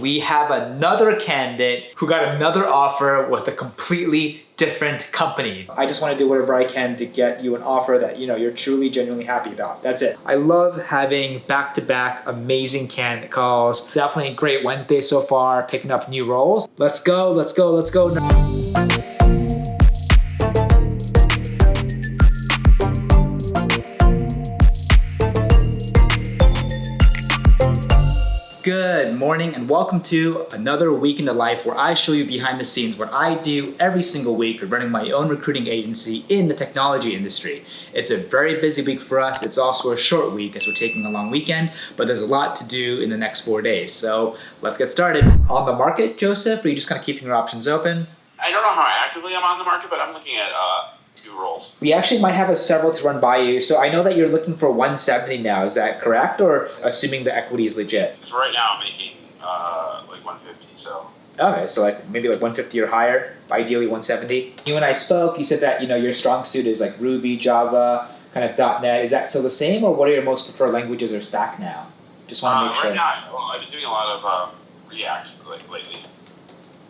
We have another candidate who got another offer with a completely different company. I just want to do whatever I can to get you an offer that you're truly, genuinely happy about. That's it. I love having back-to-back amazing candidate calls. Definitely a great Wednesday so far, picking up new roles. Let's go, let's go, let's go. Good morning and welcome to another week in the life where I show you behind the scenes what I do every single week running my own recruiting agency in the technology industry. It's a very busy week for us. It's also a short week as we're taking a long weekend, but there's a lot to do in the next 4 days. So let's get started. On the market, Joseph, or are you just kind of keeping your options open? I don't know how actively I'm on the market, but I'm looking at two roles. We actually might have several to run by you. So I know that you're looking for 170 now. Is that correct? Or assuming the equity is legit? So right now I'm making like 150. So okay, so maybe 150 or higher, ideally 170. You and I spoke, you said that your strong suit is like Ruby, Java, kind of .NET. Is that still the same, or what are your most preferred languages or stack now? Just want to make sure. Right now, I've been doing a lot of React lately.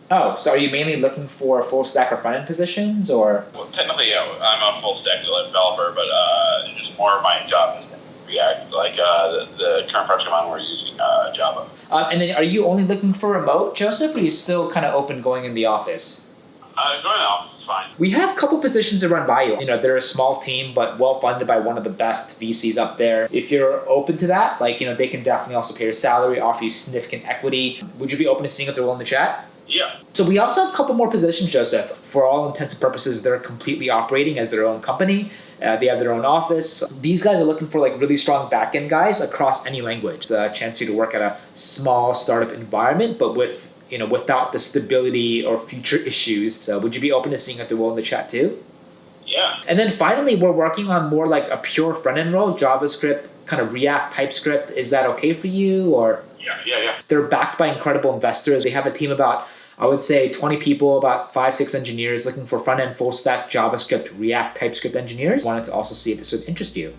Oh, so are you mainly looking for full stack or front end positions, or? Well, technically, I'm a full stack developer, but just more of my job is React. Like the current project I'm on, we're using Java. And then, are you only looking for remote, Joseph, or are you still kind of open going in the office? Going to the office is fine. We have a couple positions to run by you. They're a small team, but well funded by one of the best VCs up there. If you're open to that, they can definitely also pay your salary, offer you significant equity. Would you be open to seeing if they're willing to chat? Yeah. So we also have a couple more positions, Joseph. For all intents and purposes, they're completely operating as their own company. They have their own office. These guys are looking for really strong back-end guys across any language. A chance for you to work at a small startup environment, but with without the stability or future issues. So would you be open to seeing if they're willing to chat too? Yeah. And then finally, we're working on more like a pure front-end role, JavaScript, kind of React, TypeScript. Is that okay for you, or? Yeah. They're backed by incredible investors. They have a team about, I would say, 20 people, about 5-6 engineers looking for front-end, full-stack, JavaScript, React, TypeScript engineers. Wanted to also see if this would interest you.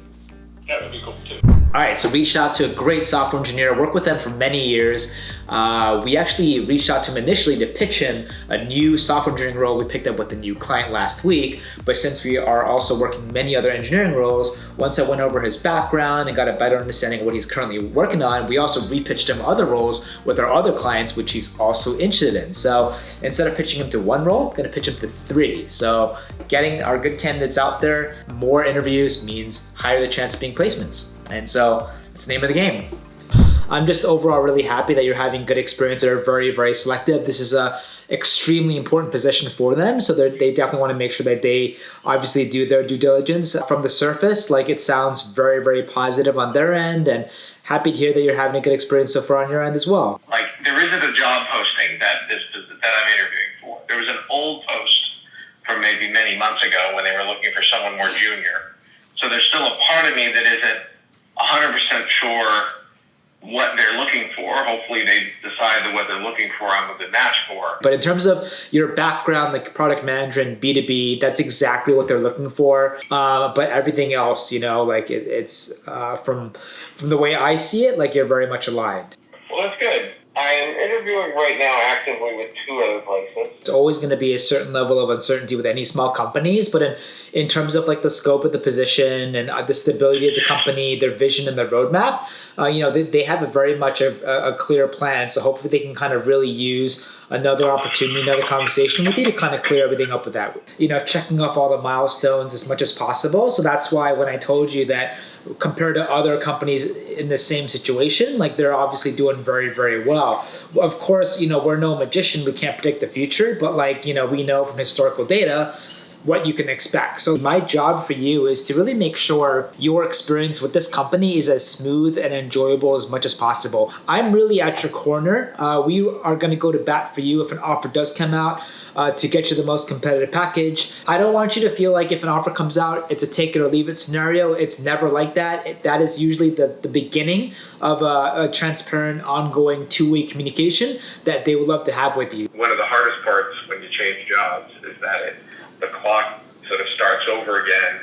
Yeah, that'd be cool too. All right, so reached out to a great software engineer, worked with them for many years. We actually reached out to him initially to pitch him a new software engineering role we picked up with a new client last week. But since we are also working many other engineering roles, once I went over his background and got a better understanding of what he's currently working on, we also repitched him other roles with our other clients, which he's also interested in. So instead of pitching him to one role, I'm gonna pitch him to 3. So getting our good candidates out there, more interviews means higher the chance of being placements. And so it's the name of the game. I'm just overall really happy that you're having good experience. They're very, very selective. This is a extremely important position for them. So they definitely want to make sure that they obviously do their due diligence. From the surface, it sounds very, very positive on their end, and happy to hear that you're having a good experience so far on your end as well. There isn't a job posting that I'm interviewing for. There was an old post from maybe many months ago when they were looking for someone more junior. So there's still a part of me that isn't 100% sure what they're looking for. Hopefully they decide that what they're looking for I'm a good match for. But in terms of your background, like product manager and B2B, that's exactly what they're looking for. But everything else, it's from the way I see it, you're very much aligned. Well, that's good. I am interviewing right now actively with 2 other places. It's always going to be a certain level of uncertainty with any small companies, but in terms of the scope of the position and the stability of the company, their vision and their roadmap, they have a very much a clear plan. So hopefully they can kind of really use another opportunity, another conversation with you to kind of clear everything up with that, checking off all the milestones as much as possible. So that's why when I told you that compared to other companies in the same situation, they're obviously doing very, very well. Of course, we're no magician. We can't predict the future, but we know from historical data what you can expect. So my job for you is to really make sure your experience with this company is as smooth and enjoyable as much as possible. I'm really at your corner. We are going to go to bat for you if an offer does come out to get you the most competitive package. I don't want you to feel like if an offer comes out, it's a take it or leave it scenario. It's never like that. That is usually the beginning of a transparent, ongoing 2-way communication that they would love to have with you. One of the hardest parts when you change jobs is that the clock sort of starts over again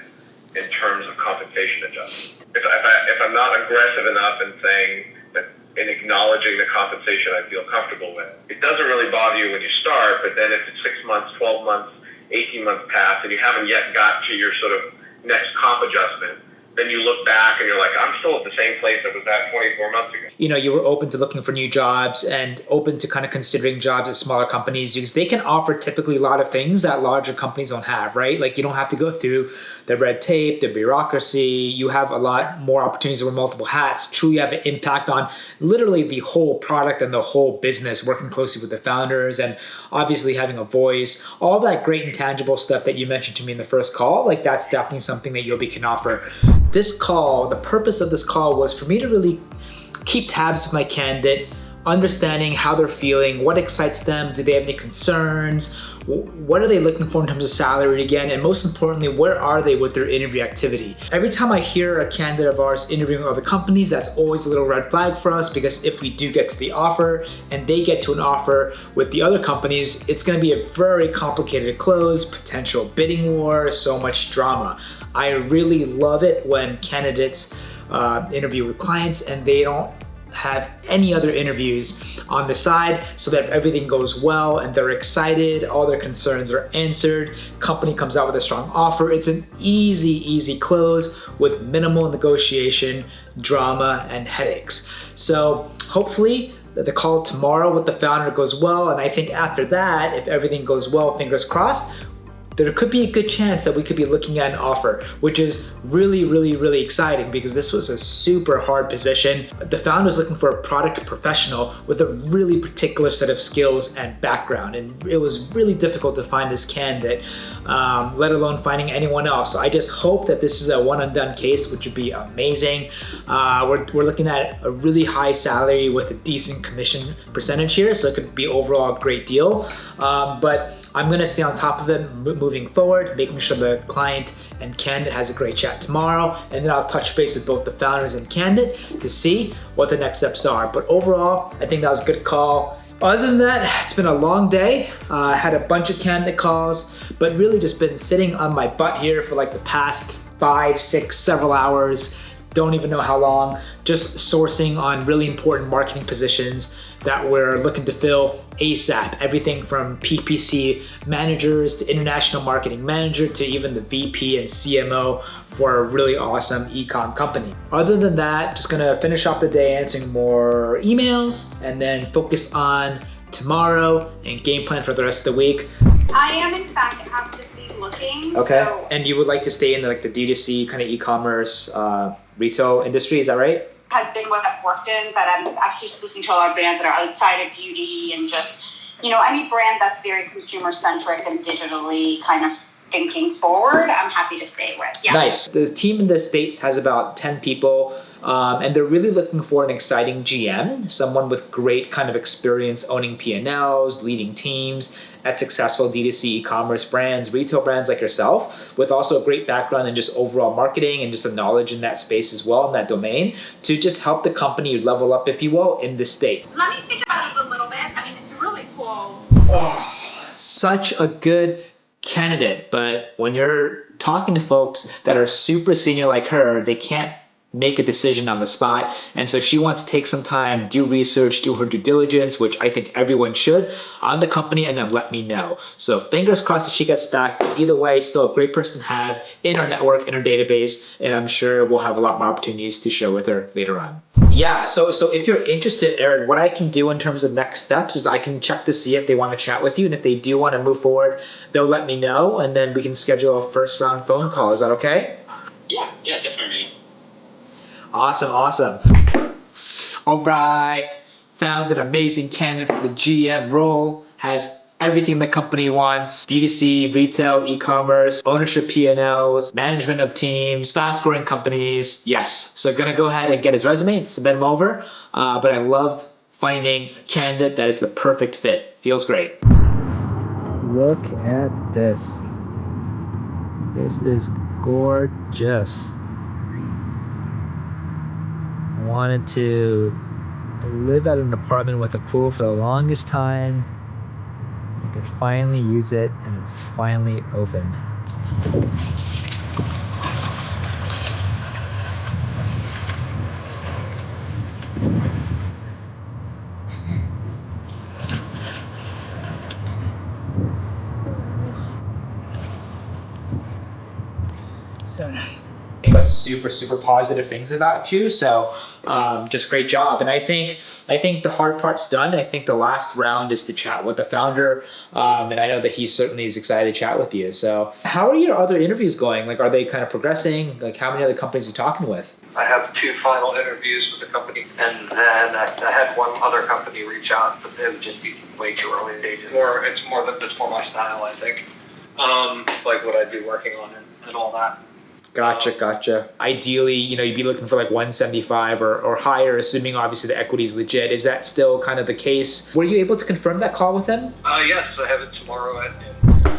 in terms of compensation adjustment. If I'm not aggressive enough in saying that in acknowledging the compensation I feel comfortable with. It doesn't really bother you when you start, but then if it's 6 months, 12 months, 18 months pass, and you haven't yet got to your sort of next comp adjustment, then you look back and you're like, I'm still at the same place I was at 24 months ago. You know, you were open to looking for new jobs and open to kind of considering jobs at smaller companies because they can offer typically a lot of things that larger companies don't have, right? Like you don't have to go through the red tape, the bureaucracy. You have a lot more opportunities to wear multiple hats, truly have an impact on literally the whole product and the whole business, working closely with the founders and obviously having a voice, all that great intangible stuff that you mentioned to me in the first call. Like that's definitely something that Yobi can offer. This call, the purpose of this call was for me to really keep tabs with my candidate, understanding how they're feeling, what excites them, do they have any concerns, what are they looking for in terms of salary again, and most importantly, where are they with their interview activity? Every time I hear a candidate of ours interviewing other companies, that's always a little red flag for us because if we do get to the offer and they get to an offer with the other companies, it's gonna be a very complicated close, potential bidding war, so much drama. I really love it when candidates interview with clients and they don't have any other interviews on the side so that everything goes well and they're excited, all their concerns are answered, company comes out with a strong offer. It's an easy close with minimal negotiation, drama, and headaches. So hopefully the call tomorrow with the founder goes well, and I think after that, if everything goes well, fingers crossed, there could be a good chance that we could be looking at an offer, which is really exciting because this was a super hard position. The founder is looking for a product professional with a really particular set of skills and background, and it was really difficult to find this candidate, let alone finding anyone else. So I just hope that this is a one and done case, which would be amazing. We're looking at a really high salary with a decent commission percentage here, so it could be overall a great deal. But I'm gonna stay on top of it moving forward, making sure the client and candidate has a great chat tomorrow, and then I'll touch base with both the founders and candidate to see what the next steps are. But overall, I think that was a good call. Other than that, it's been a long day. I had a bunch of candidate calls, but really just been sitting on my butt here for like the past 5, 6, several hours. Don't even know how long, just sourcing on really important marketing positions that we're looking to fill ASAP. Everything from PPC managers to international marketing manager to even the VP and CMO for a really awesome e-com company. Other than that, just gonna finish off the day answering more emails and then focus on tomorrow and game plan for the rest of the week. I am in fact actively looking. Okay, So and you would like to stay in like the D2C kind of e-commerce retail industry, is that right? has been what I've worked in, but I'm actually speaking to a lot of brands that are outside of beauty and just, any brand that's very consumer centric and digitally kind of thinking forward, I'm happy to stay with. Yeah. Nice. The team in the States has about 10 people, and they're really looking for an exciting GM, someone with great kind of experience owning P&Ls, leading teams at successful D2C e-commerce brands, retail brands like yourself, with also a great background in just overall marketing and just a knowledge in that space as well, in that domain, to just help the company level up, if you will, in the state. Let me think about it a little bit. I mean, it's really cool. Oh, such a good candidate, but when you're talking to folks that are super senior like her, they can't make a decision on the spot. And so she wants to take some time, do research, do her due diligence, which I think everyone should, on the company, and then let me know. So fingers crossed that she gets back. Either way, still a great person to have in our network, in our database, and I'm sure we'll have a lot more opportunities to share with her later on. Yeah, so if you're interested, Aaron, what I can do in terms of next steps is I can check to see if they want to chat with you, and if they do want to move forward, they'll let me know, and then we can schedule a first round phone call. Is that okay? Yeah, definitely. Awesome. All right, found an amazing candidate for the GM role, has everything the company wants: D2C, retail, e-commerce, ownership P&Ls, management of teams, fast-growing companies. Yes, so gonna go ahead and get his resume and submit him over, but I love finding a candidate that is the perfect fit. Feels great. Look at this. This is gorgeous. Wanted to live at an apartment with a pool for the longest time. I could finally use it, and it's finally opened. So nice. But super positive things about you. So just great job. And I think the hard part's done. I think the last round is to chat with the founder. And I know that he certainly is excited to chat with you. So how are your other interviews going? Like, are they kind of progressing? Like, how many other companies are you talking with? I have 2 final interviews with the company, and then I had one other company reach out, but it would just be way too early stages. It's more my style, I think. Like what I'd be working on and all that. Gotcha. Ideally, you'd be looking for like 175 or higher, assuming obviously the equity is legit. Is that still kind of the case? Were you able to confirm that call with them? Yes, I have it tomorrow at noon.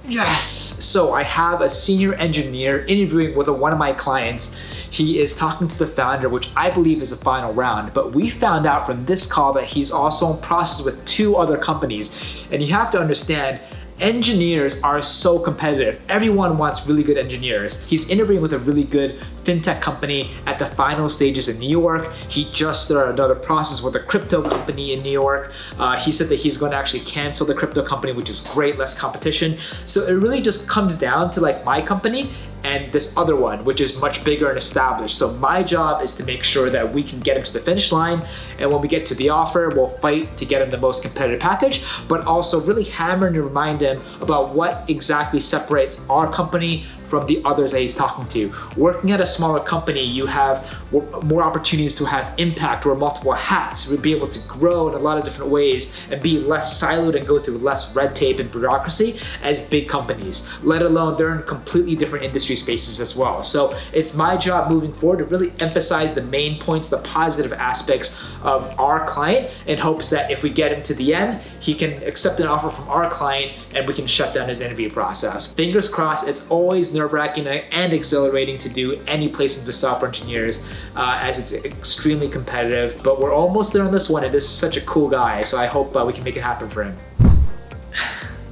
Yes. So I have a senior engineer interviewing with one of my clients. He is talking to the founder, which I believe is the final round. But we found out from this call that he's also in process with 2 other companies. And you have to understand, engineers are so competitive. Everyone wants really good engineers. He's interviewing with a really good fintech company at the final stages in New York. He just started another process with a crypto company in New York. He said that he's going to actually cancel the crypto company, which is great, less competition. So it really just comes down to like my company and this other one, which is much bigger and established. So my job is to make sure that we can get him to the finish line. And when we get to the offer, we'll fight to get him the most competitive package, but also really hammer and remind him about what exactly separates our company from the others that he's talking to. Working at a smaller company, you have more opportunities to have impact, wear multiple hats, we'll be able to grow in a lot of different ways and be less siloed and go through less red tape and bureaucracy as big companies, let alone they're in completely different industry spaces as well. So it's my job moving forward to really emphasize the main points, the positive aspects of our client, in hopes that if we get him to the end, he can accept an offer from our client and we can shut down his interview process. Fingers crossed. It's always nerve-wracking and exhilarating to do any placement with software engineers, as it's extremely competitive, but we're almost there on this one, and this is such a cool guy, so I hope we can make it happen for him.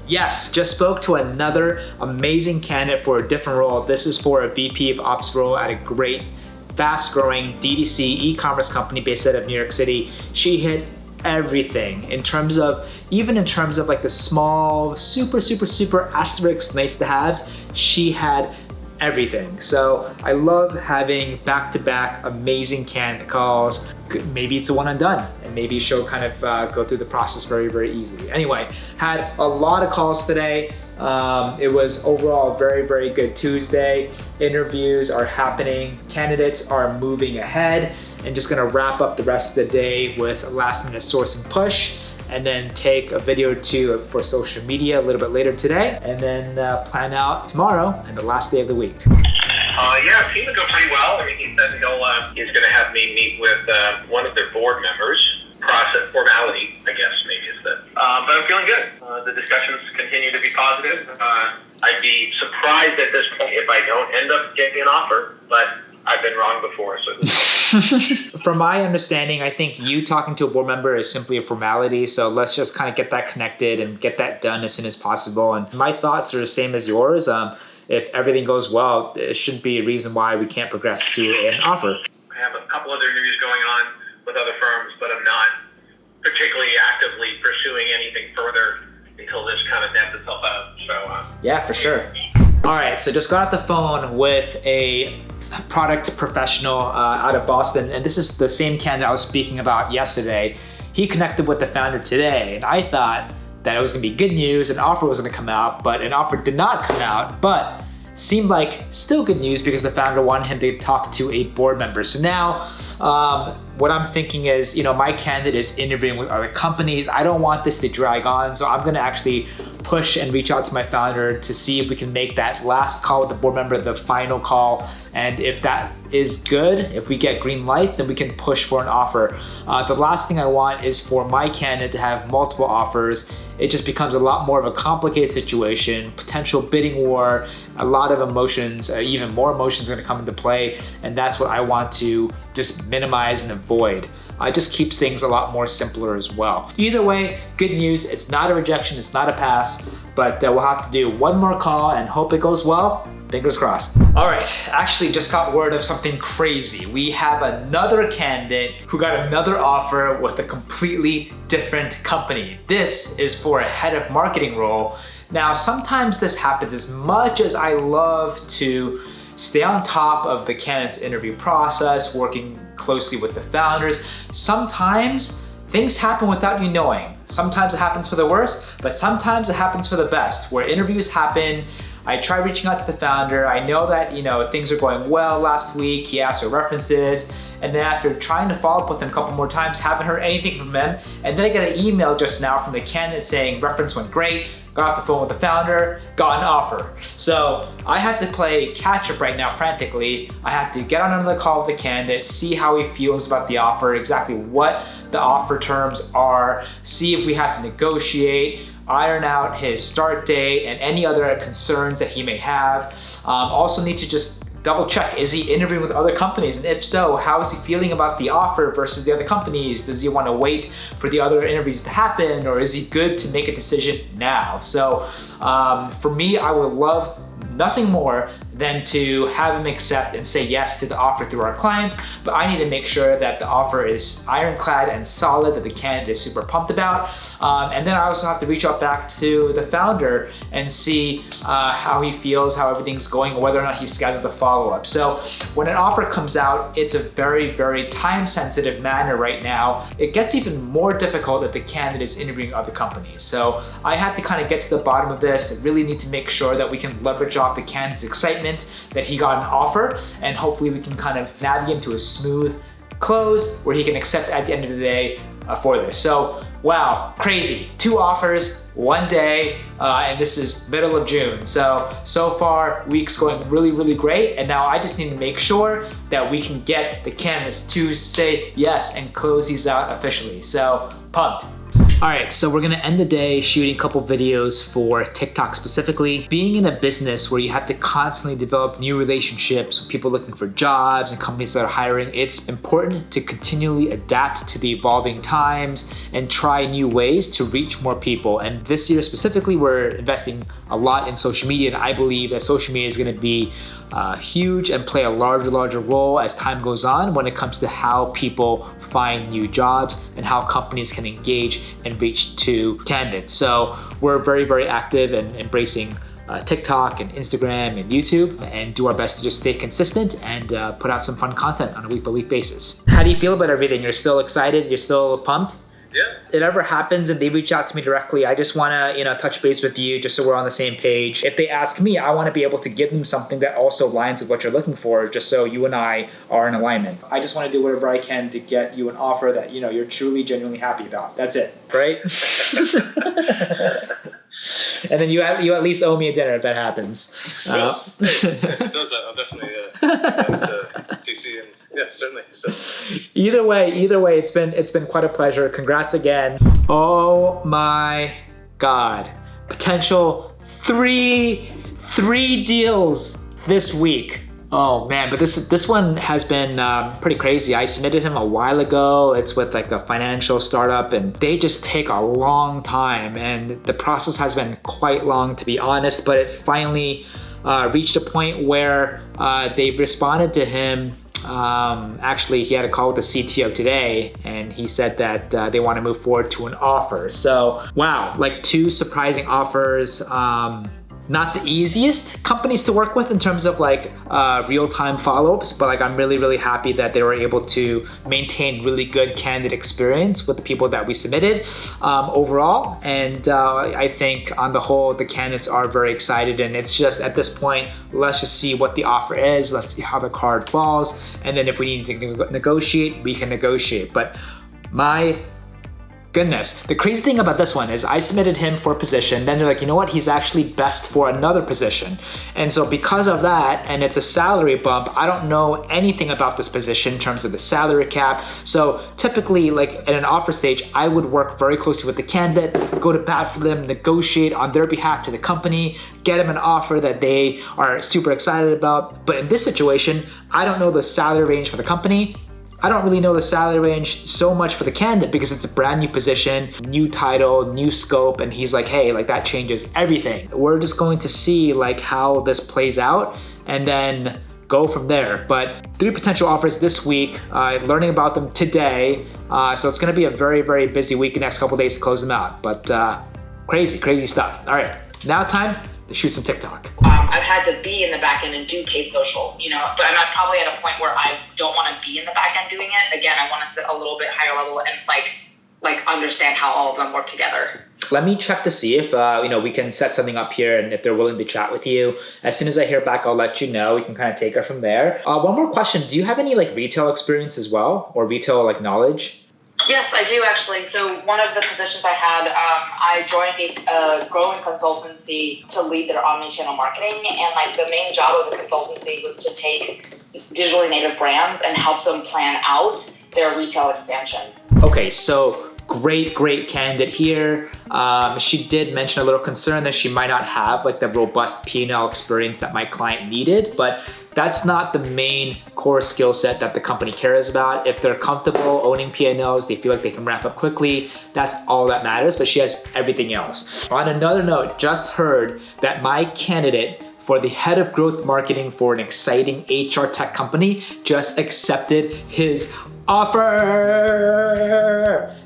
Yes, just spoke to another amazing candidate for a different role. This is for a VP of Ops role at a great, fast-growing DTC e-commerce company based out of New York City. She hit everything in terms of like the small, super asterisk nice to haves. She had everything. So I love having back-to-back amazing candidate calls. Maybe it's a one and done, and maybe she'll kind of go through the process very easily. Anyway, had a lot of calls today. It was overall a very good Tuesday. Interviews are happening, candidates are moving ahead, and just gonna wrap up the rest of the day with a last minute sourcing push, and then take a video or 2 for social media a little bit later today, and then plan out tomorrow and the last day of the week. Yeah, it seemed to go pretty well. I mean, he said he's going to have me meet with one of their board members. Process formality, I guess, maybe is that. But I'm feeling good. The discussions continue to be positive. I'd be surprised at this point if I don't end up getting an offer, but I've been wrong before, so. From my understanding, I think you talking to a board member is simply a formality. So let's just kind of get that connected and get that done as soon as possible. And my thoughts are the same as yours. If everything goes well, it shouldn't be a reason why we can't progress to an offer. I have a couple other interviews going on with other firms, but I'm not particularly actively pursuing anything further until this kind of nets itself out. So. Yeah, for sure. All right, so just got off the phone with a product professional out of Boston, and this is the same candidate I was speaking about yesterday. He connected with the founder today, and I thought that it was gonna be good news, an offer was gonna come out, but an offer did not come out, but seemed like still good news because the founder wanted him to talk to a board member. So now what I'm thinking is, my candidate is interviewing with other companies. I don't want this to drag on, so I'm gonna actually push and reach out to my founder to see if we can make that last call with the board member the final call. And if that is good, if we get green lights, then we can push for an offer. The last thing I want is for my candidate to have multiple offers. It just becomes a lot more of a complicated situation, potential bidding war, a lot of emotions, even more emotions are gonna come into play, and that's what I want to just minimize and avoid. It just keeps things a lot more simpler as well. Either way, good news. It's not a rejection, it's not a pass, but we'll have to do one more call and hope it goes well, Fingers crossed. All right, actually just got word of something crazy. We have another candidate who got another offer with a completely different company. This is for a head of marketing role. Now, sometimes this happens. As much as I love to stay on top of the candidate's interview process, working closely with the founders, sometimes things happen without you knowing. Sometimes it happens for the worst, but sometimes it happens for the best, where interviews happen. I try reaching out to the founder. I know that, things are going well last week. He asked for references. And then after trying to follow up with him a couple more times, haven't heard anything from him. And then I get an email just now from the candidate saying reference went great, got off the phone with the founder, got an offer. So I have to play catch up right now frantically. I have to get on another call with the candidate, see how he feels about the offer, exactly what the offer terms are, see if we have to negotiate, iron out his start date and any other concerns that he may have. Also need to just double check, is he interviewing with other companies? And if so, how is he feeling about the offer versus the other companies? Does he want to wait for the other interviews to happen, or is he good to make a decision now? So for me, I would love nothing more than to have him accept and say yes to the offer through our clients, but I need to make sure that the offer is ironclad and solid, that the candidate is super pumped about. And then I also have to reach out back to the founder and see how he feels, how everything's going, whether or not he's scheduled a follow-up. So when an offer comes out, it's a very, very time-sensitive matter right now. It gets even more difficult if the candidate is interviewing other companies. So I have to kind of get to the bottom of this. I really need to make sure that we can leverage off the candidate's excitement that he got an offer, and hopefully we can kind of navigate into a smooth close where he can accept at the end of the day for this. So wow, crazy. 2 offers, 1 day, and this is middle of June. So far, week's going really, really great, and now I just need to make sure that we can get the candidates to say yes and close these out officially. So pumped. All right, so we're gonna end the day shooting a couple videos for TikTok specifically. Being in a business where you have to constantly develop new relationships with people looking for jobs and companies that are hiring, it's important to continually adapt to the evolving times and try new ways to reach more people. And this year specifically, we're investing a lot in social media, and I believe that social media is gonna be huge and play a larger role as time goes on when it comes to how people find new jobs and how companies can engage and reach to candidates. So we're very, very active and embracing TikTok and Instagram and YouTube, and do our best to just stay consistent and put out some fun content on a week-by-week basis. How do you feel about everything? You're still excited? You're still pumped? Yeah. If it ever happens and they reach out to me directly, I just want to, touch base with you just so we're on the same page. If they ask me, I want to be able to give them something that also aligns with what you're looking for, just so you and I are in alignment. I just want to do whatever I can to get you an offer that, you're truly, genuinely happy about. That's it, right? And then you at least owe me a dinner if that happens. It does. I'll definitely TC, and yeah, certainly. So. Either way, it's been quite a pleasure. Congrats again. Oh my God, potential three deals this week. Oh man, but this one has been pretty crazy. I submitted him a while ago. It's with like a financial startup, and they just take a long time, and the process has been quite long, to be honest, but it finally reached a point where they responded to him. Actually, he had a call with the CTO today, and he said that they want to move forward to an offer. So wow, like 2 surprising offers. Not the easiest companies to work with in terms of like real-time follow-ups, but like I'm really happy that they were able to maintain really good candidate experience with the people that we submitted overall. And I think on the whole, the candidates are very excited, and it's just at this point, let's just see what the offer is. Let's see how the card falls. And then if we need to negotiate, we can negotiate. But my goodness. The crazy thing about this one is I submitted him for a position, then they're like, you know what, he's actually best for another position. And so because of that, and it's a salary bump, I don't know anything about this position in terms of the salary cap. So typically, like at an offer stage, I would work very closely with the candidate, go to bat for them, negotiate on their behalf to the company, get them an offer that they are super excited about. But in this situation, I don't know the salary range for the company. I don't really know the salary range so much for the candidate because it's a brand new position, new title, new scope, and he's like, hey, like that changes everything. We're just going to see like how this plays out and then go from there. But 3 potential offers this week, learning about them today. So it's gonna be a very, very busy week the next couple of days to close them out. But crazy stuff. All right, now time to shoot some TikTok. I've had to be in the back end and do paid social, but I'm probably at a point where I don't want to be in the back end doing it. Again, I want to sit a little bit higher level and like understand how all of them work together. Let me check to see if we can set something up here and if they're willing to chat with you. As soon as I hear back, I'll let you know. We can kind of take it from there. One more question. Do you have any like retail experience as well, or retail like knowledge? Yes, I do actually. So one of the positions I had, I joined a growing consultancy to lead their omni-channel marketing, and like the main job of the consultancy was to take digitally native brands and help them plan out their retail expansions. Okay, so great candidate here. She did mention a little concern that she might not have like the robust P&L experience that my client needed, but that's not the main core skill set that the company cares about. If they're comfortable owning P&Ls, they feel like they can ramp up quickly, that's all that matters, but she has everything else. On another note, just heard that my candidate for the head of growth marketing for an exciting HR tech company just accepted his offer,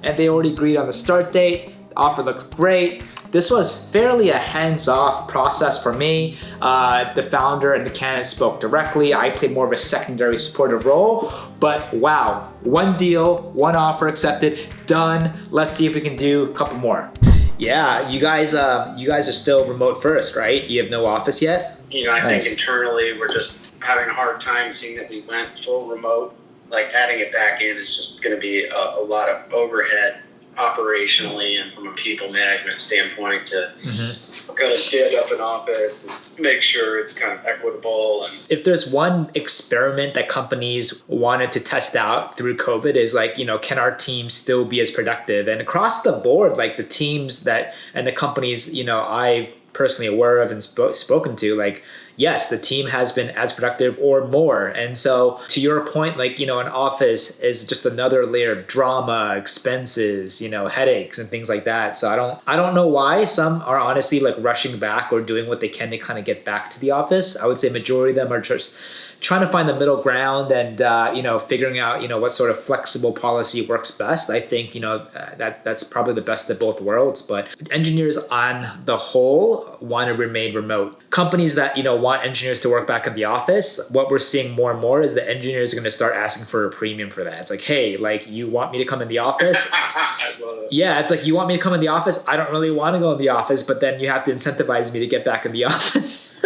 and they already agreed on the start date. The offer looks great. This was fairly a hands-off process for me. The founder and the candidate spoke directly. I played more of a secondary supportive role, but wow, one deal, one offer accepted, done. Let's see if we can do a couple more. Yeah, you guys are still remote first, right? You have no office yet? I think internally we're just having a hard time seeing that we went full remote. Like adding it back in is just going to be a lot of overhead operationally and from a people management standpoint to kind of stand up an office and make sure it's kind of equitable. And if there's one experiment that companies wanted to test out through COVID is like, can our team still be as productive? And across the board, like the teams that and the companies, I've personally aware of and spoken to, like, yes, the team has been as productive or more. And so to your point, like, an office is just another layer of drama, expenses, headaches and things like that. So I don't know why some are honestly like rushing back or doing what they can to kind of get back to the office. I would say majority of them are just trying to find the middle ground and, figuring out, what sort of flexible policy works best. I think, that's probably the best of both worlds, but engineers on the whole want to remain remote. Companies that, want engineers to work back in the office, what we're seeing more and more is that engineers are going to start asking for a premium for that. It's like, hey, like you want me to come in the office? I love it. Yeah, it's like, you want me to come in the office? I don't really want to go in the office, but then you have to incentivize me to get back in the office.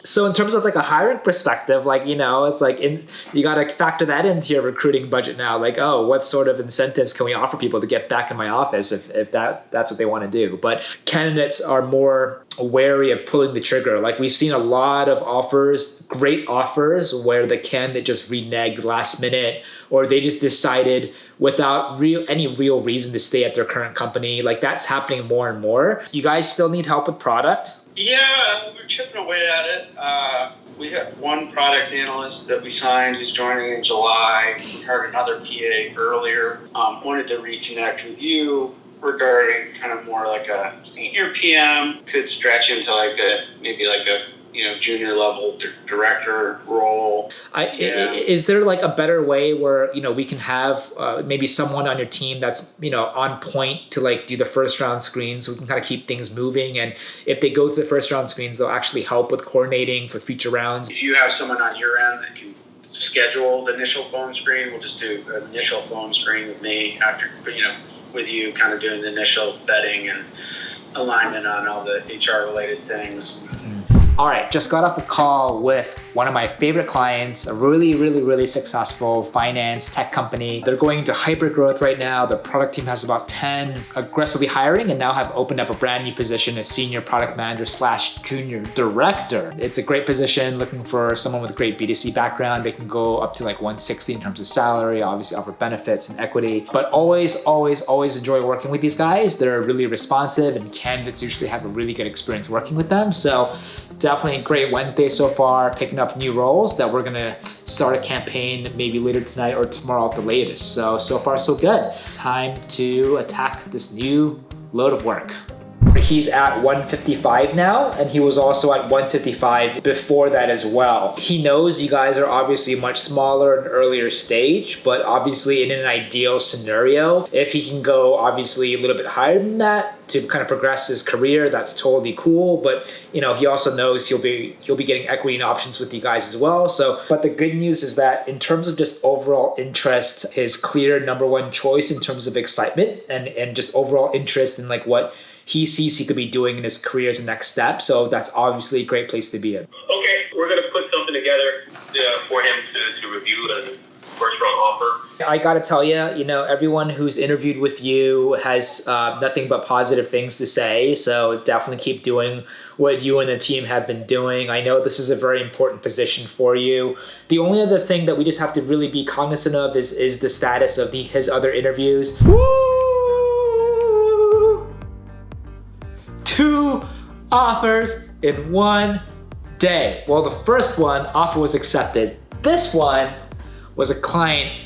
So in terms of like a hiring perspective, like, it's like you got to factor that into your recruiting budget now. Like, oh, what sort of incentives can we offer people to get back in my office if that's what they want to do? But candidates are more wary of pulling the trigger. Like we've seen a lot of offers, great offers, where the candidate just reneged last minute, or they just decided without any real reason to stay at their current company. Like that's happening more and more. You guys still need help with product? Yeah, we're chipping away at it. We have one product analyst that we signed who's joining in July. We hired another PA earlier. Wanted to reconnect with you regarding kind of more like a senior PM, could stretch into maybe like a junior level director role. Is there like a better way where we can have maybe someone on your team that's on point to like do the first round screens, so we can kind of keep things moving, and if they go through the first round screens, they'll actually help with coordinating for future rounds? If you have someone on your end that can schedule the initial phone screen, we'll just do an initial phone screen with me after with you kind of doing the initial vetting and alignment on all the HR related things. All right, just got off a call with one of my favorite clients, a really successful finance tech company. They're going into hyper growth right now. The product team has about 10 aggressively hiring and now have opened up a brand new position as senior product manager / junior director. It's a great position, looking for someone with a great B2C background. They can go up to like 160 in terms of salary, obviously offer benefits and equity, but always enjoy working with these guys. They're really responsive and candidates usually have a really good experience working with them. So definitely a great Wednesday so far, picking up new roles that we're gonna start a campaign maybe later tonight or tomorrow at the latest. So far so good. Time to attack this new load of work. He's at 155 now, and he was also at 155 before that as well. He knows you guys are obviously much smaller and earlier stage, but obviously in an ideal scenario, if he can go obviously a little bit higher than that to kind of progress his career, that's totally cool. But he also knows he'll be getting equity and options with you guys as well. But the good news is that in terms of just overall interest, his clear number one choice in terms of excitement and just overall interest in like what he sees he could be doing in his career as a next step. So that's obviously a great place to be in. Okay, we're going to put something together for him to review as a first round offer. I got to tell you, everyone who's interviewed with you has nothing but positive things to say. So definitely keep doing what you and the team have been doing. I know this is a very important position for you. The only other thing that we just have to really be cognizant of is the status of his other interviews. Woo! 2 offers in one day. Well, the first offer was accepted. This one was a client,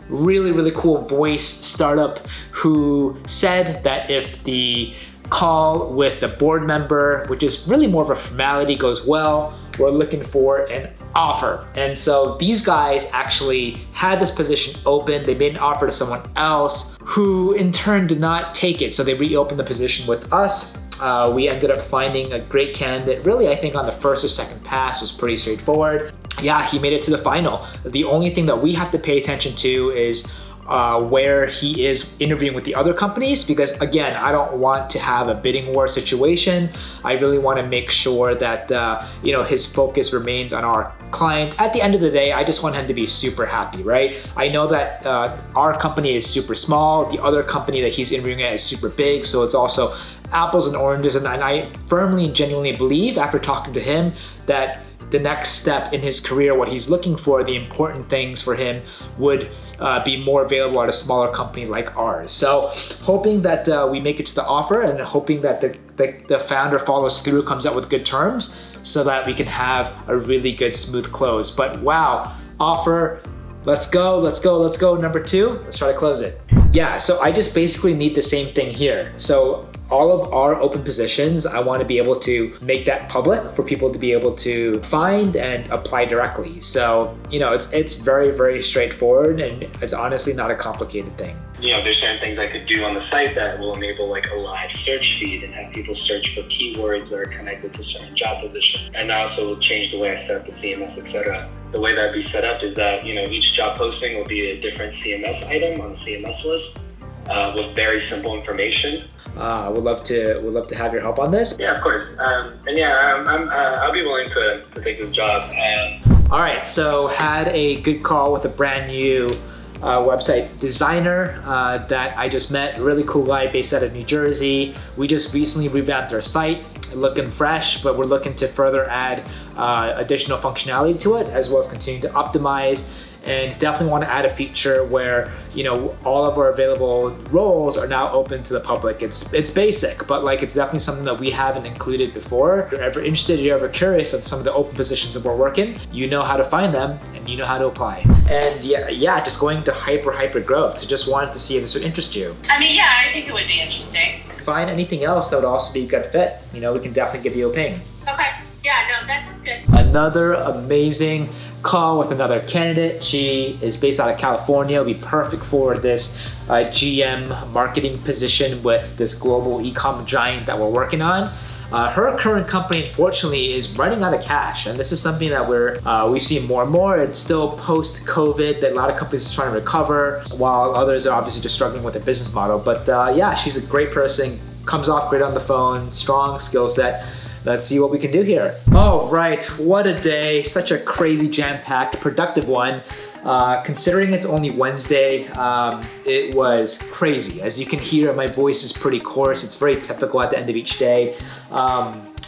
really, really cool voice startup who said that if the call with the board member, which is really more of a formality, goes well, we're looking for an offer. And so these guys actually had this position open. They made an offer to someone else who in turn did not take it. So they reopened the position with us. We ended up finding a great candidate. Really, I think on the first or second pass was pretty straightforward. Yeah, he made it to the final. The only thing that we have to pay attention to is where he is interviewing with the other companies, because again, I don't want to have a bidding war situation. I really want to make sure that his focus remains on our client. At the end of the day, I just want him to be super happy, right? I know that our company is super small. The other company that he's interviewing at is super big, so it's also apples and oranges. And I firmly and genuinely believe, after talking to him, that the next step in his career, what he's looking for, the important things for him would be more available at a smaller company like ours. So hoping that we make it to the offer, and hoping that the founder follows through, comes out with good terms, so that we can have a really good smooth close. But wow, offer, let's go. Number 2, let's try to close it. Yeah, so I just basically need the same thing here. So all of our open positions, I want to be able to make that public for people to be able to find and apply directly. So, it's very, very straightforward, and it's honestly not a complicated thing. There's certain things I could do on the site that will enable like a live search feed and have people search for keywords that are connected to certain job positions. And also will change the way I set up the CMS, etc. The way that'd be set up is that, each job posting will be a different CMS item on the CMS list with very simple information. Would love to have your help on this. Yeah, of course. I'll be willing to take this job. All right, so had a good call with a brand new website designer that I just met. Really cool guy based out of New Jersey. We just recently revamped our site, looking fresh, but we're looking to further add additional functionality to it, as well as continue to optimize. And definitely want to add a feature where all of our available roles are now open to the public. It's basic, but it's definitely something that we haven't included before. If you're ever interested, you're ever curious of some of the open positions that we're working, you know how to find them and you know how to apply. And yeah, just going to hyper growth. So just wanted to see if this would interest you. I think it would be interesting. Find anything else that would also be a good fit. We can definitely give you a ping. Okay. Yeah, no, that sounds good. Another amazing call with another candidate. She is based out of California. It'll be perfect for this GM marketing position with this global e-com giant that we're working on. Her current company, unfortunately, is running out of cash, and this is something that we've seen more and more. It's still post-COVID that a lot of companies are trying to recover, while others are obviously just struggling with their business model. But she's a great person, comes off great on the phone, strong skill set. Let's see what we can do here. All right, what a day. Such a crazy, jam-packed, productive one. Considering it's only Wednesday, it was crazy. As you can hear, my voice is pretty coarse. It's very typical at the end of each day.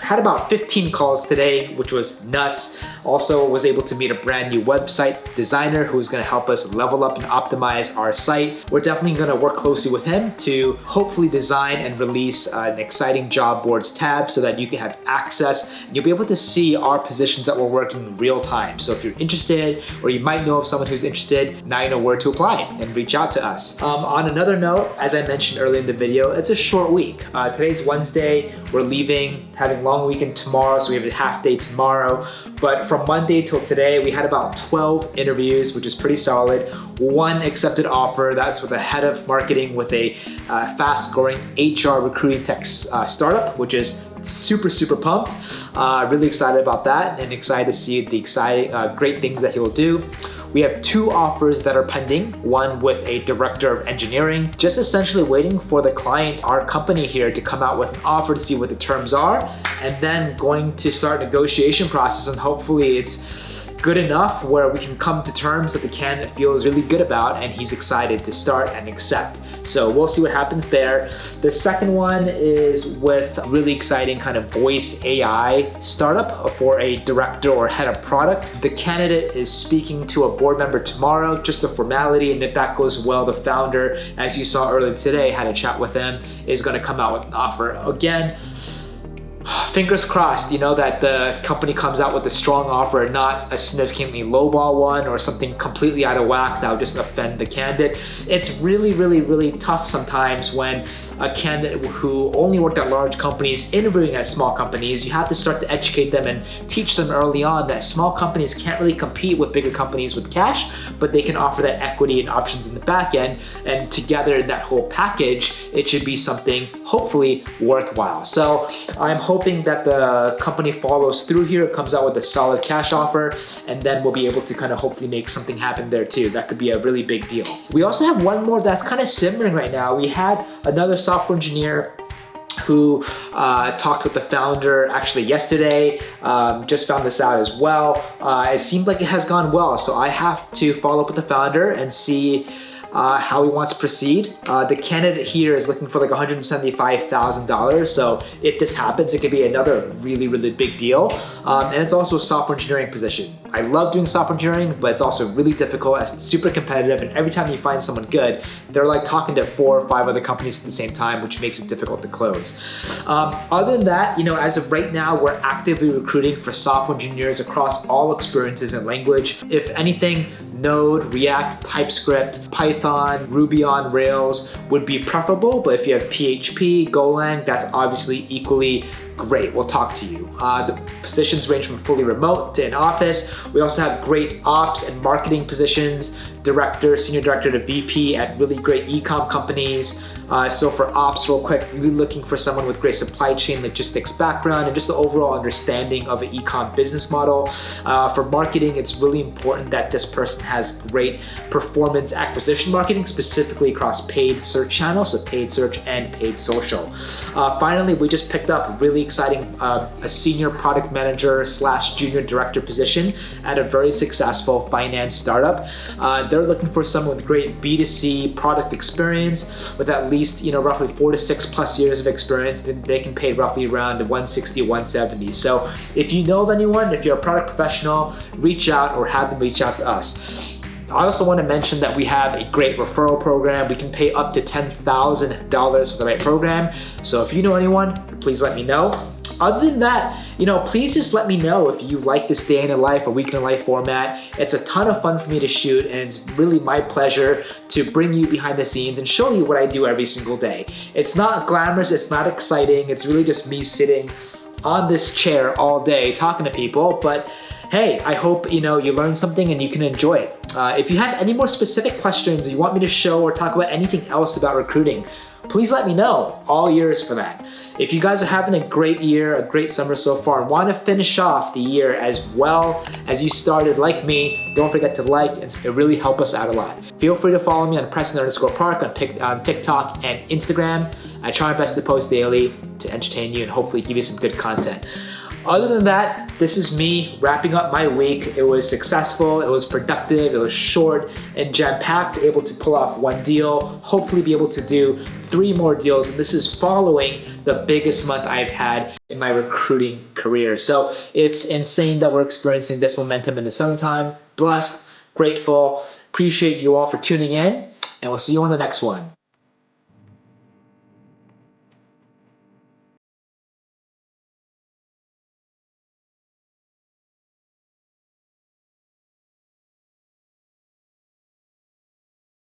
Had about 15 calls today, which was nuts. Also was able to meet a brand new website designer who's gonna help us level up and optimize our site. We're definitely gonna work closely with him to hopefully design and release an exciting job boards tab so that you can have access and you'll be able to see our positions that we're working in real time. So if you're interested, or you might know of someone who's interested, now you know where to apply and reach out to us. On another note, as I mentioned earlier in the video, it's a short week. Today's Wednesday, we're leaving, having long weekend tomorrow, so we have a half day tomorrow. But from Monday till today, we had about 12 interviews, which is pretty solid. One accepted offer, that's with a head of marketing with a fast-growing HR recruiting tech startup, which is super pumped. Really excited about that and excited to see the exciting, great things that he'll do. We have 2 offers that are pending, one with a director of engineering, just essentially waiting for the client, our company here, to come out with an offer to see what the terms are, and then going to start negotiation process, and hopefully it's good enough where we can come to terms that the candidate feels really good about and he's excited to start and accept. So we'll see what happens there. The second one is with a really exciting kind of voice AI startup for a director or head of product. The candidate is speaking to a board member tomorrow, just a formality, and if that goes well, the founder, as you saw earlier today, had a chat with him, is gonna come out with an offer. Again, fingers crossed, that the company comes out with a strong offer, not a significantly lowball one or something completely out of whack that will just offend the candidate. It's really tough sometimes when a candidate who only worked at large companies interviewing at small companies. You have to start to educate them and teach them early on that small companies can't really compete with bigger companies with cash, but they can offer that equity and options in the back end, and together in that whole package, it should be something hopefully worthwhile. So I'm hoping that the company follows through here, comes out with a solid cash offer, and then we'll be able to kind of hopefully make something happen there too. That could be a really big deal. We also have one more that's kind of simmering right now. We had another software engineer who talked with the founder actually yesterday, just found this out as well. It seems like it has gone well, so I have to follow up with the founder and see how he wants to proceed. The candidate here is looking for like $175,000. So if this happens, it could be another really big deal. And it's also a software engineering position. I love doing software engineering, but it's also really difficult as it's super competitive. And every time you find someone good, they're like talking to 4 or 5 other companies at the same time, which makes it difficult to close. Other than that, as of right now, we're actively recruiting for software engineers across all experiences and language. If anything, Node, React, TypeScript, Python, Ruby on Rails would be preferable, but if you have PHP, Golang, that's obviously equally great. We'll talk to you. The positions range from fully remote to in office. We also have great ops and marketing positions, director, senior director to VP at really great e-com companies. So for ops, real quick, really looking for someone with great supply chain logistics background and just the overall understanding of an e-com business model. For marketing, it's really important that this person has great performance acquisition marketing, specifically across paid search channels, so paid search and paid social. Finally, we just picked up really exciting a senior product manager / junior director position at a very successful finance startup. They're looking for someone with great B2C product experience with at least roughly 4 to 6 plus years of experience. Then they can pay roughly around 160, 170. So if you know of anyone, if you're a product professional, reach out or have them reach out to us. I also want to mention that we have a great referral program. We can pay up to $10,000 for the right program. So if you know anyone, please let me know. Other than that, please just let me know if you like this day in a life or week in a life format. It's a ton of fun for me to shoot, and it's really my pleasure to bring you behind the scenes and show you what I do every single day. It's not glamorous, it's not exciting, it's really just me sitting on this chair all day talking to people, but hey, I hope you learn something and you can enjoy it. If you have any more specific questions you want me to show or talk about anything else about recruiting, please let me know. All ears for that. If you guys are having a great year, a great summer so far, and want to finish off the year as well as you started like me, don't forget to like, it really helps us out a lot. Feel free to follow me on Preston_Park on TikTok and Instagram. I try my best to post daily to entertain you and hopefully give you some good content. Other than that, this is me wrapping up my week. It was successful, it was productive, it was short and jam-packed, able to pull off one deal, hopefully be able to do 3 more deals. And this is following the biggest month I've had in my recruiting career. So it's insane that we're experiencing this momentum in the summertime. Blessed, grateful, appreciate you all for tuning in, and we'll see you on the next one.